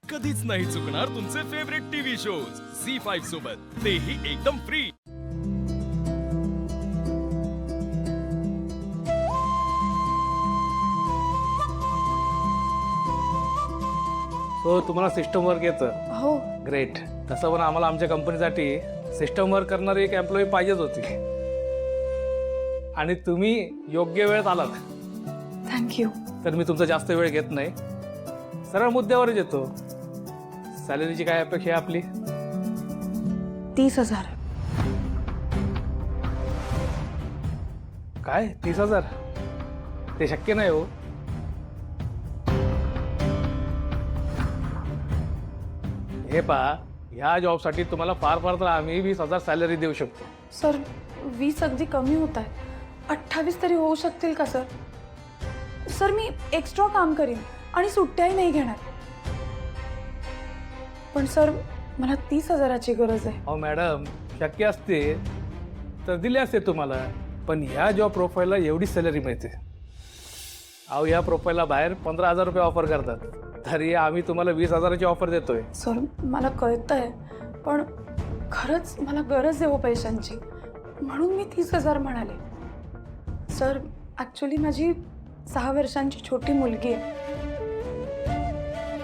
कधीच नाही चुकणार तुमचे फेवरेट टीव्ही शोज झी5 सोबत, तेही एकदम फ्री। सो तुम्हाला सिस्टम वर्क येतं? हो ग्रेट। तसं पण आम्हाला आमच्या कंपनीसाठी सिस्टम वर्क करणारी एक एम्प्लॉई पाहिजेच होती आणि तुम्ही योग्य वेळेत आलात। थँक्यू। तर मी तुमचा जास्त वेळ घेत नाही, सरळ मुद्द्यावरच येतो। सॅलरीची काय अपेक्षा आहे आपली? 30,000। काय 30,000? ते शक्य नाही हो। हे पहा, ह्या जॉबसाठी तुम्हाला फार फार तर आम्ही 20,000 सॅलरी देऊ शकतो। सर 20 अगदी कमी होत आहे, 28 तरी होऊ शकतील का सर? सर मी एक्स्ट्रा काम करीन आणि सुट्ट्याही नाही घेणार, पण सर मला 30,000ची गरज आहे। अहो मॅडम, शक्य असते तर दिले असते तुम्हाला, पण ह्या जॉब प्रोफाईलला एवढी सॅलरी मिळते। अहो या प्रोफाईलला बाहेर 15,000 रुपये ऑफर करतात, तरी आम्ही तुम्हाला 20,000ची ऑफर देतोय। सर मला कळतंय, पण खरंच मला गरज आहे हो पैशांची, म्हणून मी 30,000 म्हणाले। सर ॲक्च्युली माझी 6 वर्षांची छोटी मुलगी आहे,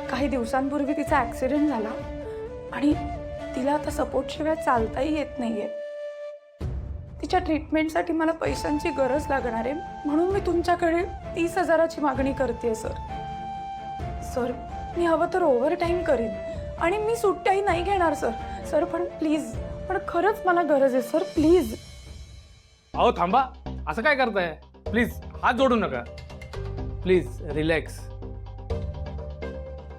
काही दिवसांपूर्वी तिचा ॲक्सिडेंट झाला आणि तिला आता सपोर्टशिवाय चालताही येत नाही आहे। तिच्या ट्रीटमेंटसाठी मला पैशांची गरज लागणार आहे, म्हणून मी तुमच्याकडे 30,000ची मागणी करते सर। सर मी हवं तर ओव्हरटाईम करीन आणि मी सुट्ट्याही नाही घेणार सर। सर पण प्लीज, पण खरंच मला गरज आहे सर, प्लीज। अहो थांबा, असं काय करताय? प्लीज हात जोडू नका, प्लीज रिलॅक्स।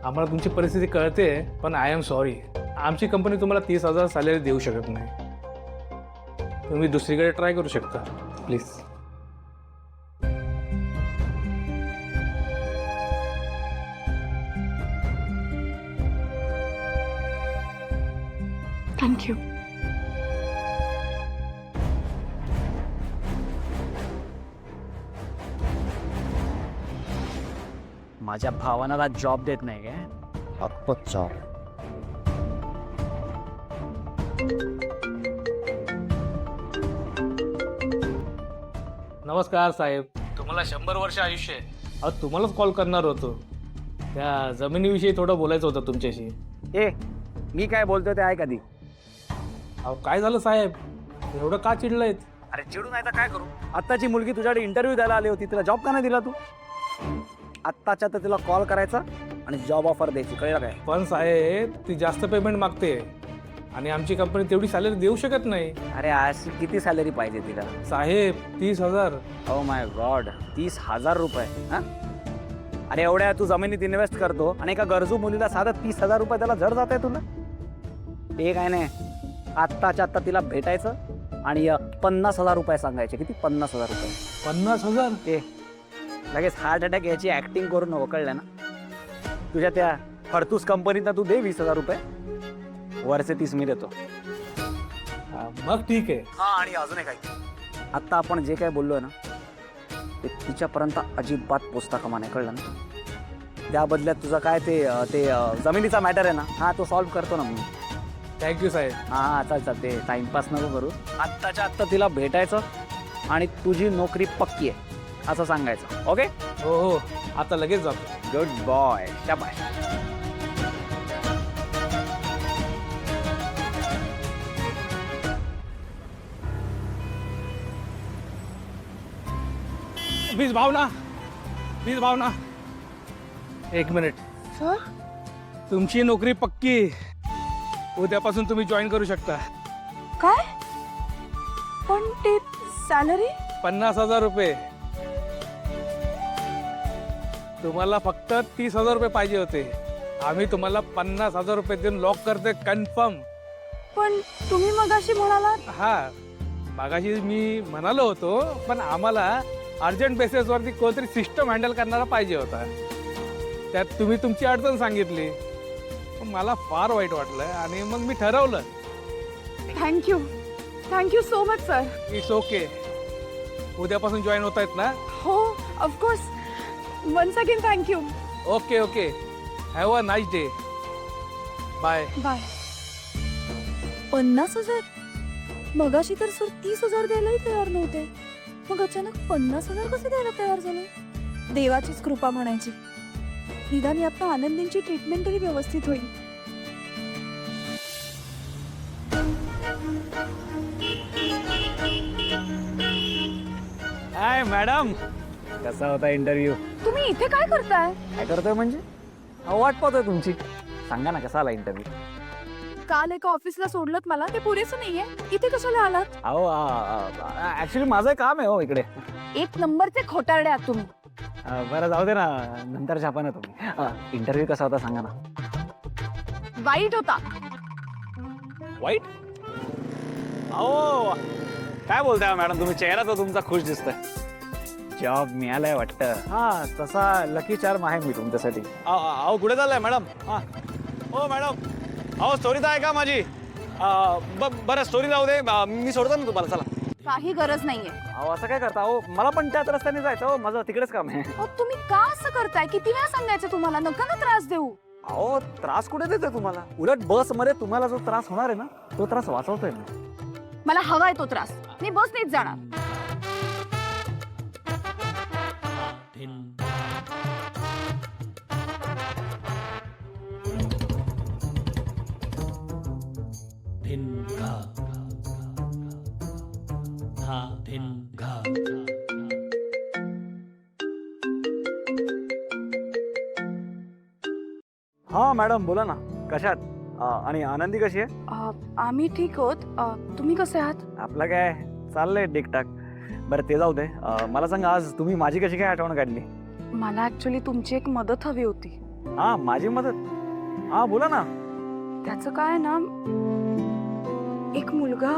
आम्हाला तुमची परिस्थिती कळते, पण आय एम सॉरी, आमची कंपनी तुम्हाला 30,000 सॅलरी देऊ शकत नाही। तुम्ही दुसरीकडे ट्राय करू शकता, प्लीज। थँक्यू। माझ्या भावाला जॉब देत नाही काय? हक्कच जॉब। नमस्कार साहेब, तुम्हाला 100 वर्ष आयुष्य आहे। अहो तुम्हालाच कॉल करणार होतो, त्या जमिनीविषयी थोडं बोलायचं होतं तुमच्याशी। ए मी काय बोलतोय ते ऐक आधी। अहो काय झालं साहेब, एवढं का चिडलंयत? अरे चिडू नाही तर काय करू? आत्ताची मुलगी तुझ्याकडे इंटरव्ह्यू द्यायला आली होती, तिला जॉब का नाही दिला तू? आत्ताच्या तर तिला कॉल करायचा आणि जॉब ऑफर द्यायची, कळलं काय? पण साहेब ती जास्त पेमेंट मागते आणि आमची कंपनी तेवढी सॅलरी देऊ शकत नाही। अरे आज किती सॅलरी पाहिजे तिला? साहेब 30,000। ओ माय गॉड, 30,000 रुपये? हा, अरे एवढ्या तू जमिनीत इन्व्हेस्ट करतो आणि एका गरजू मुलीला साधा 30,000 रुपये त्याला जड जात आहे तुला? ते काय नाही, आत्ताच्या आत्ता तिला भेटायचं आणि 50,000 रुपये सांगायचे। किती? 50,000 रुपये। 50,000? ए लगेच हार्ट अटॅक याची ऍक्टिंग करून नको, कळलं ना? तुझ्या त्या फडतूस कंपनीत तू दे 20,000 रुपये, वरचे 30 मी देतो। मग ठीक आहे। हा, आणि अजून एक काय, आत्ता आपण जे काय बोललोय ना ते तिच्यापर्यंत अजिबात पोचता कामा नाही, कळलं ना? त्या बदल्यात तुझा काय ते जमिनीचा मॅटर आहे ना, हा तो सॉल्व्ह करतो ना मी। थँक्यू साहेब। हा चल चल, ते टाइमपास नको करू, आत्ताच्या आत्ता तिला भेटायचं आणि तुझी नोकरी पक्की आहे असं सांगायचं। ओके? हो हो, आता लगेच जातो। गुड बॉय, शाबाश। प्लीज भावना, प्लीज भावना, एक मिनिट। सर तुमची नोकरी पक्की, उद्यापासून तुम्ही जॉईन करू शकता। काय? पण ते सॅलरी? 50,000 रुपये। तुम्हाला फक्त 30,000 रुपये पाहिजे होते, आम्ही तुम्हाला 50,000 रुपये देऊन लॉक करते, कन्फर्म। पण तुम्ही मगाशी म्हणालात। हा, मागाशी मी म्हणालो होतो, पण आम्हाला अर्जंट बेसिसवरती कोणतरी सिस्टम हँडल करणारा पाहिजे होता, त्यात तुम्ही तुमची अडचण सांगितली, मला फार वाईट वाटलं आणि मग मी ठरवलं। Thank you, thank you so much sir. It's okay, उद्यापासून जॉईन होत आहेत ना? हो of course, once again thank you. Okay okay, have a nice day. Bye. Bye. 50,000? मगाशी तर सर 30,000 द्यायलाही तयार नव्हते. मग अचानक 50,000 कसे द्यायला तयार झाले? देवाचीच कृपा म्हणायची. निदान आता आनंदींची ट्रीटमेंट तरी व्यवस्थित होईल. हाय मॅडम, कसा होता इंटरव्ह्यू? तुम्ही इथे काय करताय? काय करतोय म्हणजे? वाट पाहतोय तुमची. सांगा ना कसा आला इंटरव्ह्यू? काल एका ऑफिसला सोडलं मला, ते पुरेसं नाहीये. इथे कशाला आलात? अहो ऍक्च्युली माझं काम आहे हो इकडे. एक नंबरचे खोटारडे आहात तुम्ही. बरं जाऊ दे ना, नंतर छापा ना तुम्ही. इंटरव्ह्यू कसा होता सांगा ना. वाईट होता. वाईट? अहो काय बोलताय मॅडम तुम्ही? चेहरा तर तुमचा खुश दिसतोय. जॉब मिळालाय वाटतं. हा तसा लकी चार्म आहे मी तुमच्यासाठी. अहो कुठे चाललाय मॅडम? हा हो मॅडम, अहो स्टोरी तर आहे का माझी? बरं स्टोरी जाऊ दे, मी सोडतो ना तुम्हाला. चला. काही गरज नाहीये. अहो असं काय करता? अहो मला पण त्याच रस्त्याने जायचं. हो माझं तिकडेच काम आहे. अहो तुम्ही का असं करताय? किती वेळा सांगायचं तुम्हाला? नका ना त्रास देऊ. अहो त्रास कुठे देतोय तुम्हाला? उलट बस मध्ये तुम्हाला जो त्रास होणार आहे ना, तो त्रास वाचवतोय ना. मला हवाय तो त्रास. मी बसनेच जाणार. हा मॅडम बोला ना, कशात? आणि आनंदी कशी आहे? आम्ही ठीक आहोत. तुम्ही कसे आहात? आपलं काय चाललंय टिकटाक. बरं ते जाऊ दे. मला सांगा आज तुम्ही माझी कशी काय आठवण काढली? मला ऍक्च्युली तुमची एक मदत हवी होती. हा माझी मदत? हा बोला ना. त्याचं काय ना, एक मुलगा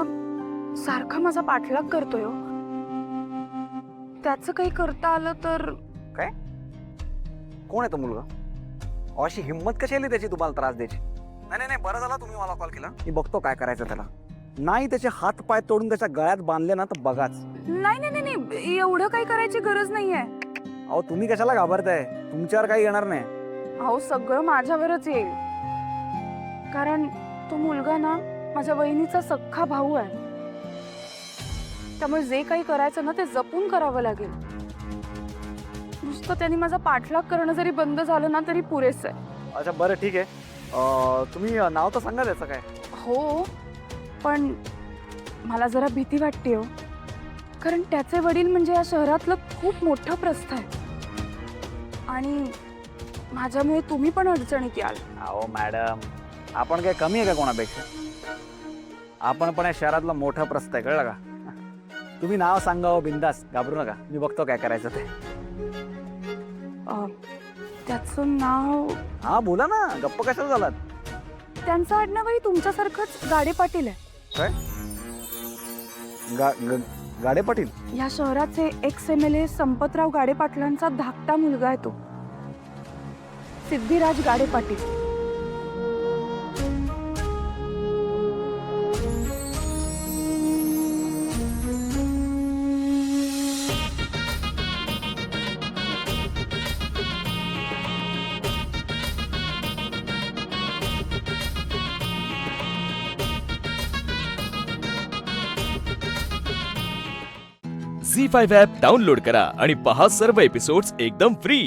सारखा माझा पाठलाग करतोय हो. त्याचं काही करता आलं तर. काय? कोण आहे तो मुलगा? अशी हिंमत कशी आली त्याची तुम्हाला त्रास द्यायची? नाही नाही बरं झालं तुम्ही मला कॉल केला. मी बघतो काय करायचं त्याला. नाही त्याचे हात पाय तोडून त्याच्या गळ्यात बांधले ना तर बघाच. नाही नाही नाही, एवढं काही करायची गरज नाहीये. अहो तुम्ही कशाला घाबरताय? तुमच्यावर काही येणार नाही. अहो सगळं माझ्यावरच येईल. कारण तो मुलगा ना माझ्या वहिनीचा सख्खा भाऊ आहे. त्यामुळे जे काही करायचं ना ते जपून करावं लागेल. नुसतं त्यांनी माझा पाठलाग करणं जरी बंद झालं ना तरी पुरेसं आहे. अच्छा बरं ठीक आहे. तुम्ही नाव तर सांगा त्याचं काय? हो पण मला जरा भीती वाटते हो. कारण त्याचे वडील म्हणजे या शहरातलं खूप मोठं प्रस्थ आहे. आणि माझ्यामुळे तुम्ही पण अडचणीत याल. अहो मॅडम, आपण काय कमी आहे का कोणापेक्षा? आपण पण या शहरातलं मोठं प्रस्थ आहे, कळलं का? तुम्ही नाव सांगा हो बिंदास, घाबरू नका. मी बघतो काय करायचं ते. त्याचं नाव. हा बोला ना, गप्प कशाला झालात? त्यांचं आडनावही तुमच्यासारखंच गाडे पाटील आहे. काय? गाडे पाटील? या शहराचे एक्स MLA संपतराव गाडे पाटलांचा धाकटा मुलगा आहे तो, सिद्धिराज गाडे पाटील. झी5 ॲप डाउनलोड करा आणि पहा सर्व एपिसोड्स एकदम फ्री.